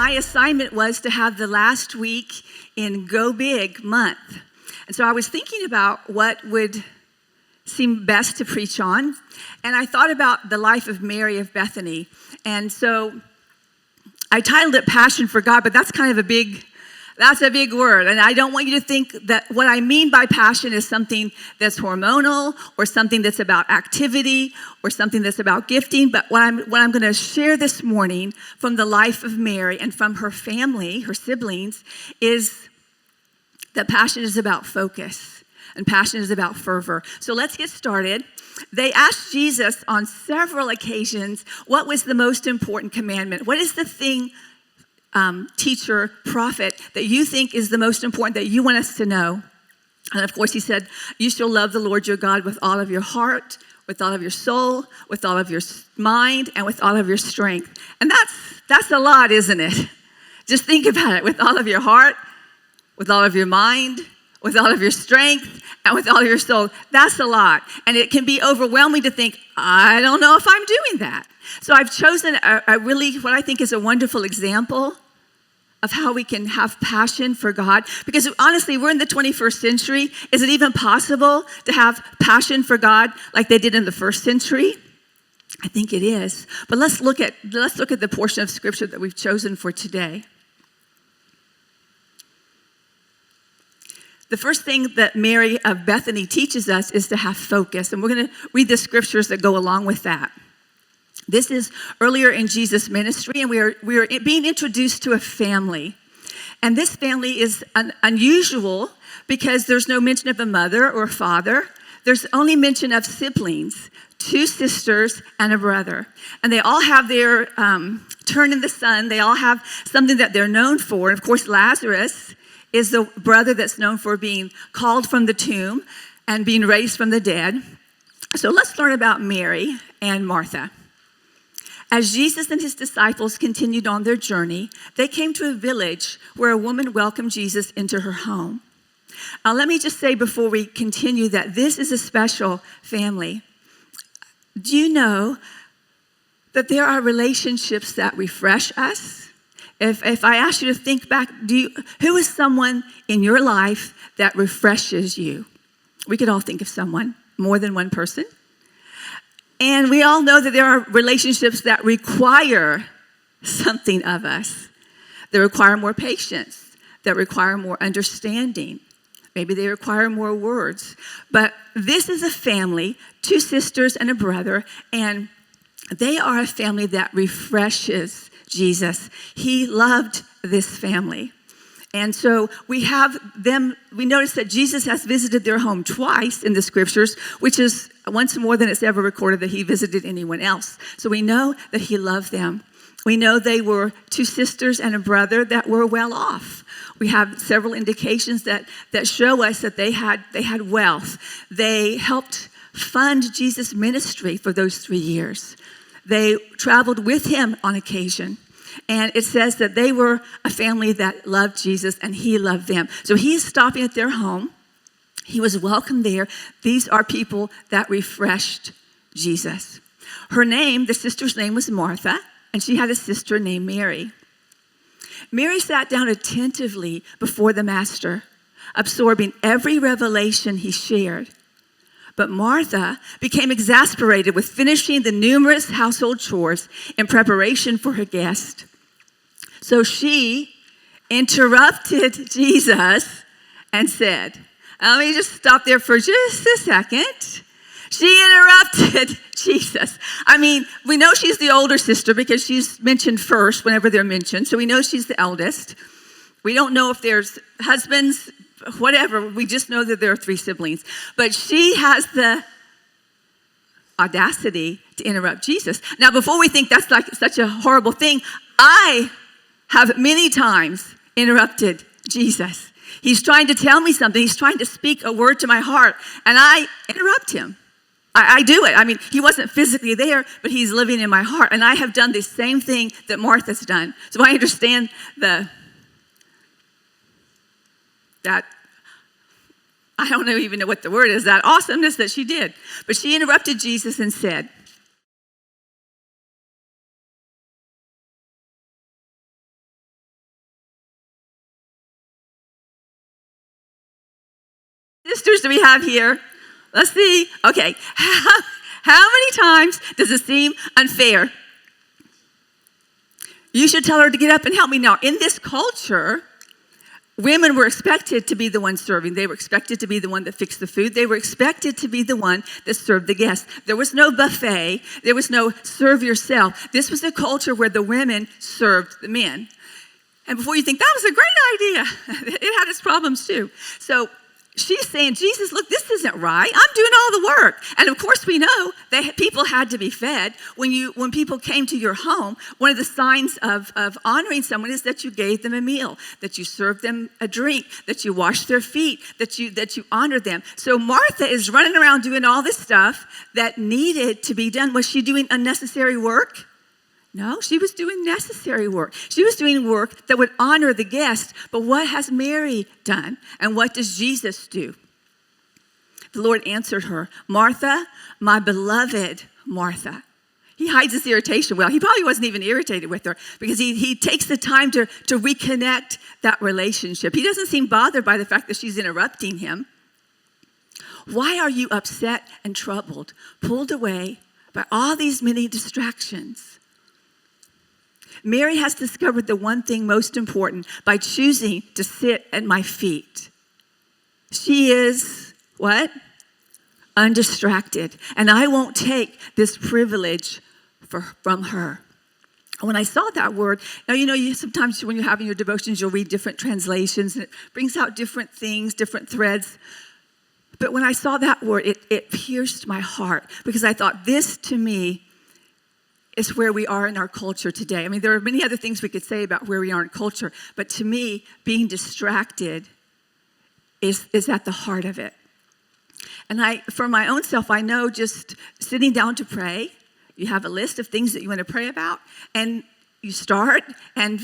my assignment was to have the last week in Go Big month. And so I was thinking about what would seem best to preach on. And I thought about the life of Mary of Bethany. And so I titled it Passion for God, but that's kind of a big word. And I don't want you to think that what I mean by passion is something that's hormonal or something that's about activity or something that's about gifting. But what I'm going to share this morning from the life of Mary and from her family, her siblings, is that passion is about focus and passion is about fervor. So let's get started. They asked Jesus on several occasions, what was the most important commandment? What is the thing, teacher, prophet, that you think is the most important, that you want us to know? And of course he said, you shall love the Lord your God with all of your heart, with all of your soul, with all of your mind, and with all of your strength. And that's a lot, isn't it? Just think about it, with all of your heart, with all of your mind, with all of your strength, and with all of your soul. That's a lot. And it can be overwhelming to think, I don't know if I'm doing that. So I've chosen what I think is a wonderful example of how we can have passion for God. Because honestly, we're in the 21st century. Is it even possible to have passion for God like they did in the first century? I think it is. But let's look at the portion of scripture that we've chosen for today. The first thing that Mary of Bethany teaches us is to have focus. And we're going to read the scriptures that go along with that. This is earlier in Jesus' ministry, and we are being introduced to a family. And this family is unusual because there's no mention of a mother or a father. There's only mention of siblings, 2 sisters and a brother. And they all have their turn in the sun. They all have something that they're known for. And of course, Lazarus is the brother that's known for being called from the tomb and being raised from the dead. So let's learn about Mary and Martha. As Jesus and his disciples continued on their journey, they came to a village where a woman welcomed Jesus into her home. Now, let me just say before we continue that this is a special family. Do you know that there are relationships that refresh us? If I ask you to think back, who is someone in your life that refreshes you? We could all think of someone, more than one person. And we all know that there are relationships that require something of us. They require more patience, that require more understanding. Maybe they require more words. But this is a family, 2 sisters and a brother, and they are a family that refreshes Jesus. He loved this family. And so we notice that Jesus has visited their home twice in the scriptures, which is once more than it's ever recorded that he visited anyone else. So we know that he loved them. We know they were 2 sisters and a brother that were well off. We have several indications that show us that they had wealth. They helped fund Jesus' ministry for those 3 years. They traveled with him on occasion. And it says that they were a family that loved Jesus and he loved them. So he is stopping at their home. He was welcomed there. These are people that refreshed Jesus. Her name, the sister's name was Martha, and she had a sister named Mary. Mary sat down attentively before the master, absorbing every revelation he shared. But Martha became exasperated with finishing the numerous household chores in preparation for her guest. So she interrupted Jesus and said, let me just stop there for just a second. She interrupted Jesus. I mean, we know she's the older sister because she's mentioned first whenever they're mentioned. So we know she's the eldest. We don't know if there's husbands, whatever. We just know that there are 3 siblings. But she has the audacity to interrupt Jesus. Now, before we think that's like such a horrible thing, I have many times interrupted Jesus. He's trying to tell me something. He's trying to speak a word to my heart, and I interrupt him. I do it. I mean, he wasn't physically there, but he's living in my heart, and I have done the same thing that Martha's done. So I understand that I don't even know what the word is, that awesomeness that she did. But she interrupted Jesus and said, do we have here? Let's see. Okay. How many times does it seem unfair? You should tell her to get up and help me. Now, in this culture, women were expected to be the one serving. They were expected to be the one that fixed the food. They were expected to be the one that served the guests. There was no buffet. There was no serve yourself. This was a culture where the women served the men. And before you think, that was a great idea, it had its problems too. So she's saying, Jesus, look, this isn't right. I'm doing all the work. And of course we know that people had to be fed. When people came to your home, one of the signs of honoring someone is that you gave them a meal, that you served them a drink, that you washed their feet, that you honored them. So Martha is running around doing all this stuff that needed to be done. Was she doing unnecessary work? No, she was doing necessary work. She was doing work that would honor the guest. But what has Mary done? And what does Jesus do? The Lord answered her, Martha, my beloved Martha. He hides his irritation well. He probably wasn't even irritated with her because he takes the time to reconnect that relationship. He doesn't seem bothered by the fact that she's interrupting him. Why are you upset and troubled, pulled away by all these many distractions? Mary has discovered the one thing most important by choosing to sit at my feet. She is, what? Undistracted. And I won't take this privilege from her. When I saw that word, now you sometimes when you're having your devotions, you'll read different translations and it brings out different things, different threads. But when I saw that word, it pierced my heart because I thought this to me is where we are in our culture today. I mean, there are many other things we could say about where we are in culture, but to me, being distracted is at the heart of it. And for my own self, I know just sitting down to pray, you have a list of things that you want to pray about, and you start, and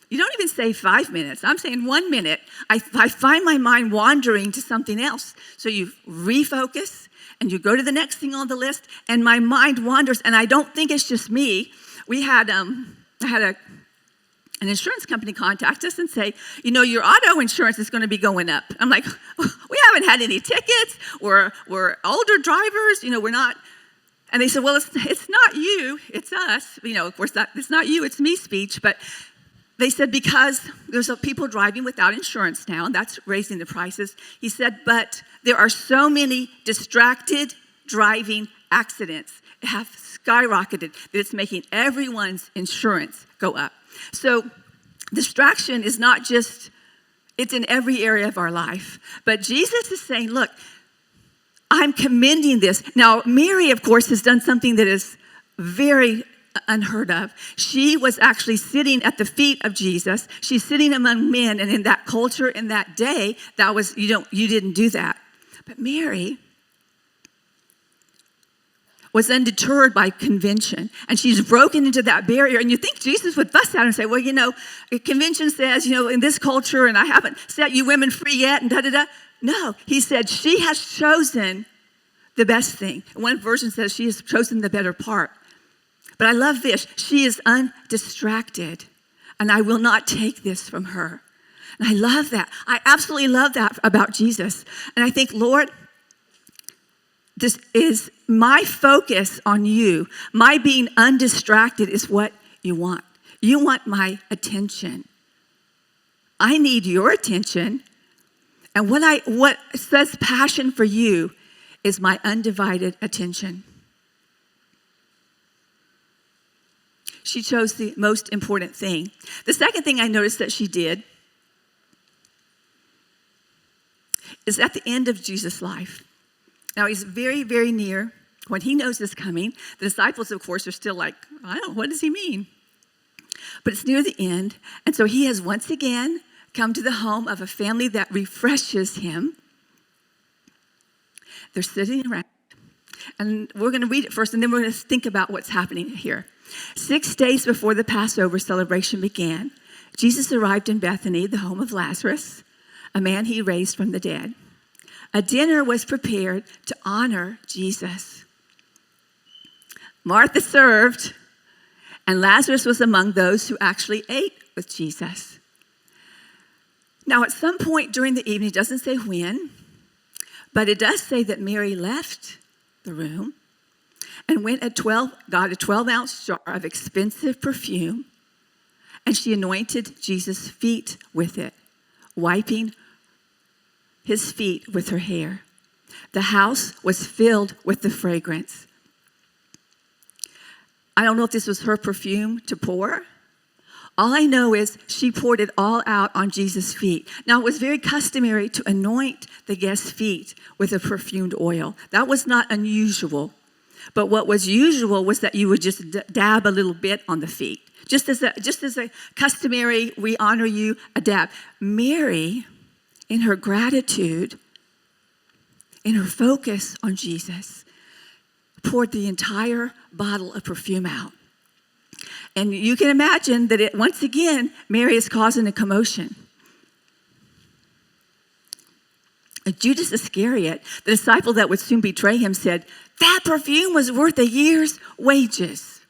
you don't even say 5 minutes. I'm saying 1 minute. I find my mind wandering to something else. So you refocus, and you go to the next thing on the list, and my mind wanders, and I don't think it's just me. I had an insurance company contact us and say, your auto insurance is going to be going up. I'm like, we haven't had any tickets. We're older drivers. We're not. And they said, well, it's not you, it's us. Of course, it's not you, it's me speech. But they said, because there's people driving without insurance now, and that's raising the prices. He said, but there are so many distracted driving accidents. It have skyrocketed that it's making everyone's insurance go up. So distraction is not just, it's in every area of our life. But Jesus is saying, look, I'm commending this. Now, Mary, of course, has done something that is very unheard of. She was actually sitting at the feet of Jesus. She's sitting among men, and in that culture, in that day, that was you didn't do that. But Mary was undeterred by convention, and she's broken into that barrier. And you think Jesus would fuss at her and say, well, convention says, in this culture, and I haven't set you women free yet, and da-da-da. No, he said she has chosen the best thing. One version says she has chosen the better part. But I love this. She is undistracted, and I will not take this from her. And I love that. I absolutely love that about Jesus. And I think, Lord, this is my focus on you. My being undistracted is what you want. You want my attention. I need your attention. And what says passion for you is my undivided attention. She chose the most important thing. The second thing I noticed that she did is at the end of Jesus' life. Now, he's very, very near. When he knows this coming, the disciples, of course, are still like, what does he mean? But it's near the end. And so he has once again come to the home of a family that refreshes him. They're sitting around. And we're going to read it first, and then we're going to think about what's happening here. 6 days before the Passover celebration began, Jesus arrived in Bethany, the home of Lazarus, a man he raised from the dead. A dinner was prepared to honor Jesus. Martha served, and Lazarus was among those who actually ate with Jesus. Now, at some point during the evening, it doesn't say when, But it does say that Mary left the room and got a 12-ounce jar of expensive perfume, and she anointed Jesus' feet with it, wiping his feet with her hair. The house was filled with the fragrance. I don't know if this was her perfume to pour. All I know is she poured it all out on Jesus' feet. Now, it was very customary to anoint the guest's feet with a perfumed oil. That was not unusual. But what was usual was that you would just dab a little bit on the feet. Just as a customary, we honor you, a dab. Mary, in her gratitude, in her focus on Jesus, poured the entire bottle of perfume out. And you can imagine that once again, Mary is causing a commotion. Judas Iscariot, the disciple that would soon betray him, said, "That perfume was worth a year's wages.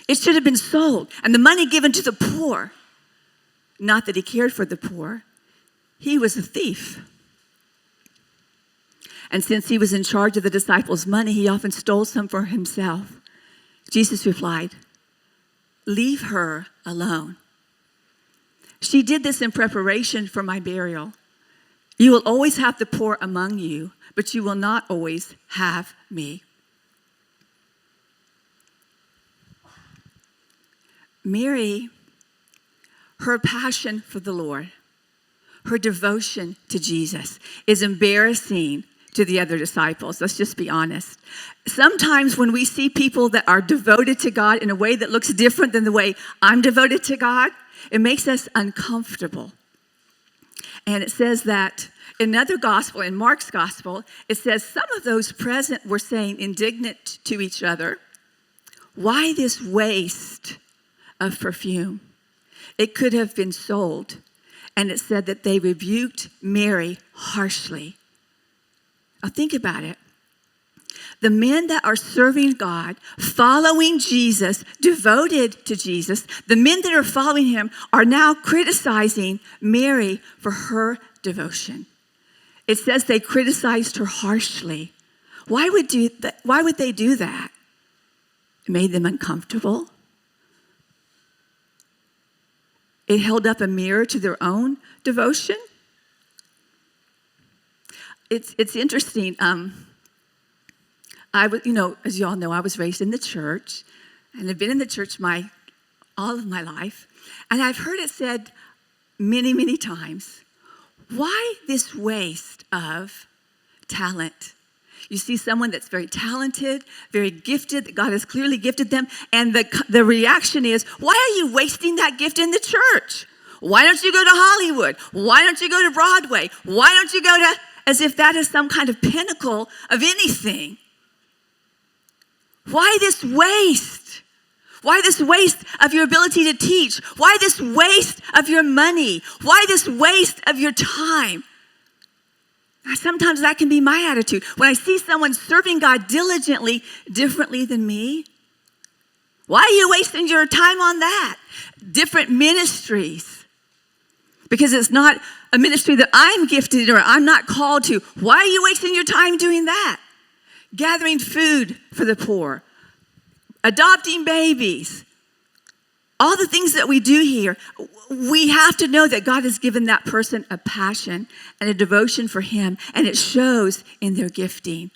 It should have been sold and the money given to the poor." Not that he cared for the poor. He was a thief. And since he was in charge of the disciples' money, he often stole some for himself. Jesus replied, "Leave her alone. She did this in preparation for my burial. You will always have the poor among you, but you will not always have me." Mary, her passion for the Lord, her devotion to Jesus is embarrassing to the other disciples. Let's just be honest. Sometimes when we see people that are devoted to God in a way that looks different than the way I'm devoted to God, it makes us uncomfortable. And it says that in another gospel, in Mark's gospel, it says some of those present were saying indignant to each other, "Why this waste of perfume? It could have been sold." And it said that they rebuked Mary harshly. Now think about it. The men that are serving God, following Jesus, devoted to Jesus, the men that are following him are now criticizing Mary for her devotion. It says they criticized her harshly. Why would they do that? It made them uncomfortable. It held up a mirror to their own devotion. It's interesting. I was, as you all know, I was raised in the church, and I've been in the church all of my life, and I've heard it said many, many times, "Why this waste of talent?" You see someone that's very talented, very gifted, that God has clearly gifted them, and the reaction is, "Why are you wasting that gift in the church? Why don't you go to Hollywood? Why don't you go to Broadway? Why don't you go to," as if that is some kind of pinnacle of anything. Why this waste? Why this waste of your ability to teach? Why this waste of your money? Why this waste of your time? Sometimes that can be my attitude. When I see someone serving God diligently, differently than me, why are you wasting your time on that? Different ministries. Because it's not a ministry that I'm gifted or I'm not called to. Why are you wasting your time doing that? Gathering food for the poor, adopting babies, all the things that we do here, we have to know that God has given that person a passion and a devotion for him, and it shows in their gifting.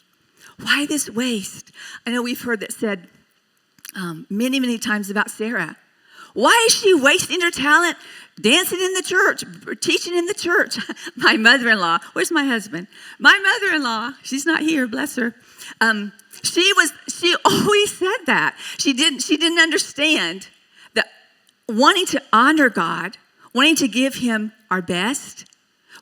Why this waste? I know we've heard that said many, many times about Sarah. Why is she wasting her talent dancing in the church, teaching in the church? My mother-in-law, where's my husband? My mother-in-law, she's not here, bless her. She always said that. She didn't understand that wanting to honor God, wanting to give him our best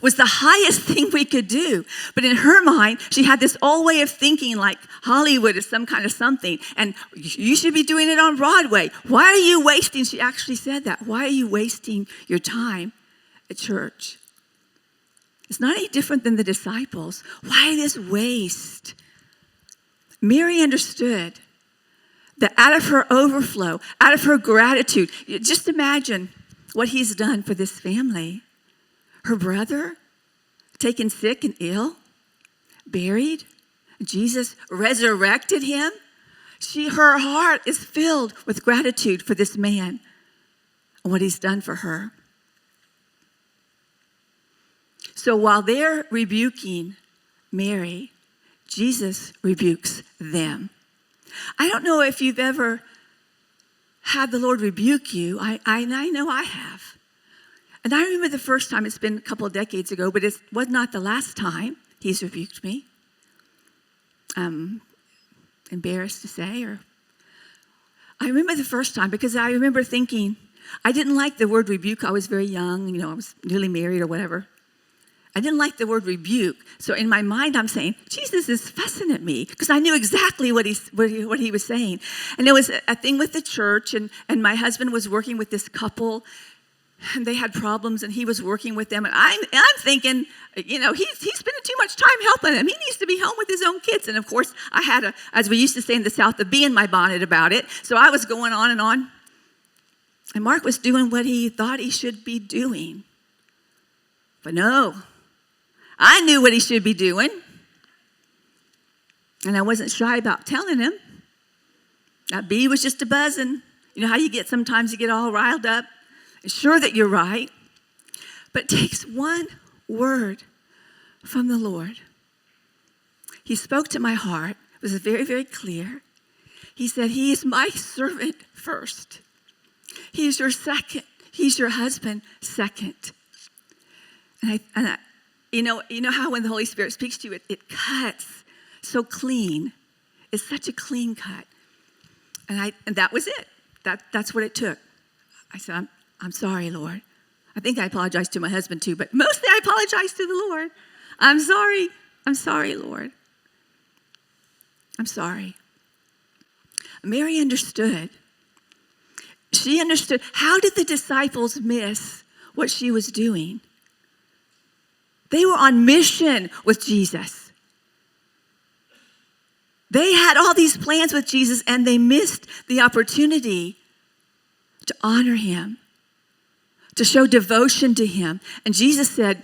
was the highest thing we could do. But in her mind, she had this old way of thinking like Hollywood is some kind of something, and you should be doing it on Broadway. Why are you wasting, she actually said that, why are you wasting your time at church? It's not any different than the disciples. Why this waste? Mary understood that out of her overflow, out of her gratitude, just imagine what he's done for this family. Her brother taken sick and ill, buried. Jesus resurrected him. Her heart is filled with gratitude for this man and what he's done for her. So while they're rebuking Mary, Jesus rebukes them. I don't know if you've ever had the Lord rebuke you. I know I have. And I remember the first time, it's been a couple of decades ago, but it was not the last time he's rebuked me. Embarrassed to say, I remember the first time because I remember thinking, I didn't like the word rebuke. I was very young, I was newly married or whatever. I didn't like the word rebuke. So in my mind, I'm saying, Jesus is fussing at me because I knew exactly what he was saying. And there was a thing with the church, and my husband was working with this couple, and they had problems, and he was working with them. And I'm thinking, he's spending too much time helping them. He needs to be home with his own kids. And of course, I had as we used to say in the South, a bee in my bonnet about it. So I was going on and on. And Mark was doing what he thought he should be doing. But no. I knew what he should be doing. And I wasn't shy about telling him. That bee was just a buzzing. You know how sometimes you get all riled up and sure that you're right. But it takes one word from the Lord. He spoke to my heart. It was very, very clear. He said, he is my servant first. He's your second. He's your husband second. And I you know how when the Holy Spirit speaks to you, it cuts so clean. It's such a clean cut. And that was it. That's what it took. I said, I'm sorry, Lord. I think I apologized to my husband too, but mostly I apologized to the Lord. I'm sorry. I'm sorry, Lord. I'm sorry. Mary understood. She understood. How did the disciples miss what she was doing? They were on mission with Jesus. They had all these plans with Jesus, and they missed the opportunity to honor him, to show devotion to him. And Jesus said,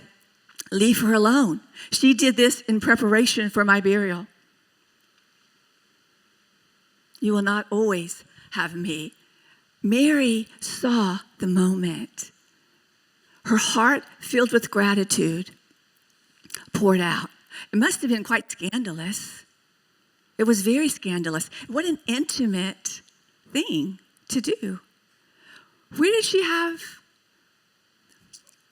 leave her alone. She did this in preparation for my burial. You will not always have me. Mary saw the moment. Her heart filled with gratitude poured out. It must have been quite scandalous. It was very scandalous. What an intimate thing to do. Where did she have,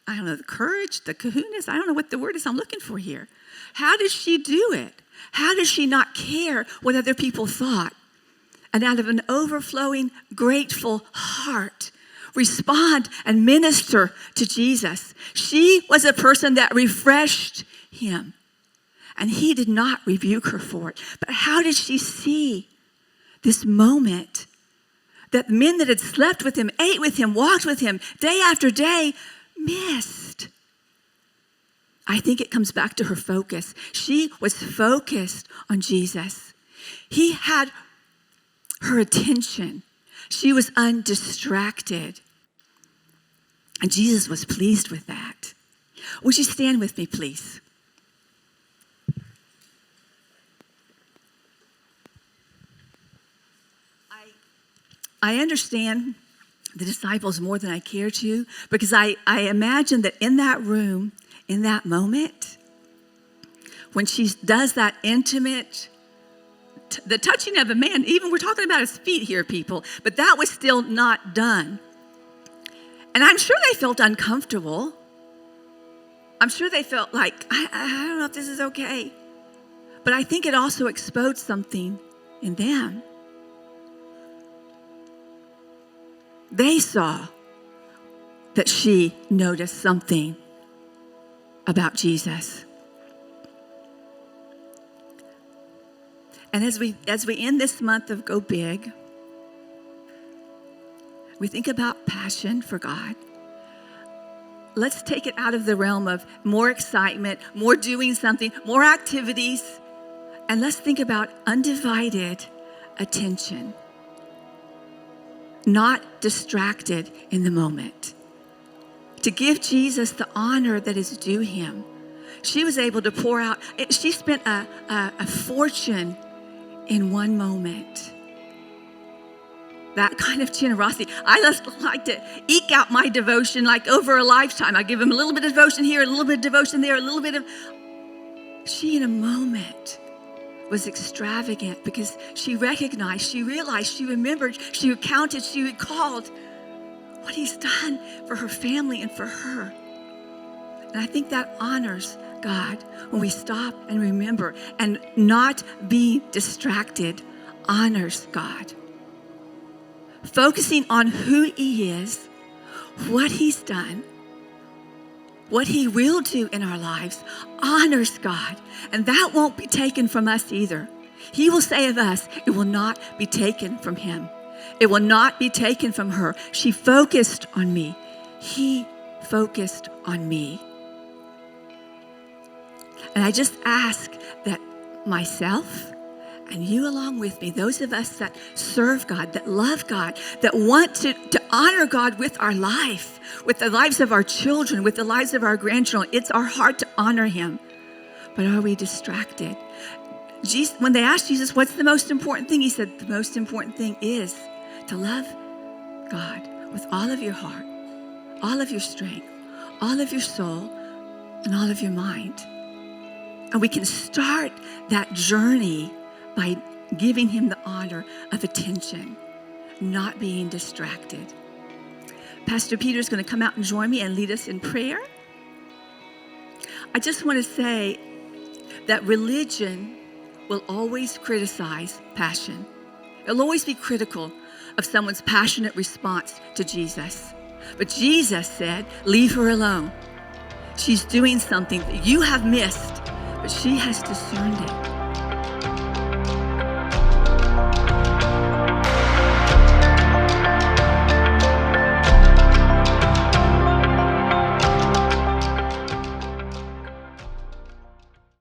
the courage, the kahunas? I don't know what the word is I'm looking for here. How did she do it? How did she not care what other people thought? And out of an overflowing, grateful heart, respond and minister to Jesus. She was a person that refreshed him. And he did not rebuke her for it. But how did she see this moment that men that had slept with him, ate with him, walked with him day after day missed? I think it comes back to her focus. She was focused on Jesus. He had her attention. She was undistracted. And Jesus was pleased with that. Would you stand with me, please? I understand the disciples more than I care to, because I imagine that in that room, in that moment, when she does that intimate, the touching of a man, even we're talking about his feet here, people, but that was still not done. And I'm sure they felt uncomfortable. I'm sure they felt like, I don't know if this is okay. But I think it also exposed something in them. They saw that she noticed something about Jesus. And as we end this month of Go Big, we think about passion for God. Let's take it out of the realm of more excitement, more doing something, more activities, and let's think about undivided attention. Not distracted in the moment. To give Jesus the honor that is due him. She was able to pour out. She spent a fortune in one moment. That kind of generosity. I just like to eke out my devotion like over a lifetime. I give him a little bit of devotion here, a little bit of devotion there, a little bit of... She, in a moment, was extravagant because she recognized, she realized, she remembered, she recounted, she recalled what he's done for her family and for her. And I think that honors God when we stop and remember, and not be distracted honors God. Focusing on who he is, what he's done, what he will do in our lives honors God. And that won't be taken from us either. He will say of us, it will not be taken from him. It will not be taken from her. She focused on me. He focused on me. And I just ask that myself and you along with me, those of us that serve God, that love God, that want to honor God with our life, with the lives of our children, with the lives of our grandchildren, it's our heart to honor him. But are we distracted? Jesus, when they asked Jesus, what's the most important thing? He said, the most important thing is to love God with all of your heart, all of your strength, all of your soul, and all of your mind. And we can start that journey by giving him the honor of attention, not being distracted. Pastor Peter is going to come out and join me and lead us in prayer. I just want to say that religion will always criticize passion. It'll always be critical of someone's passionate response to Jesus. But Jesus said, leave her alone. She's doing something that you have missed, but she has discerned it.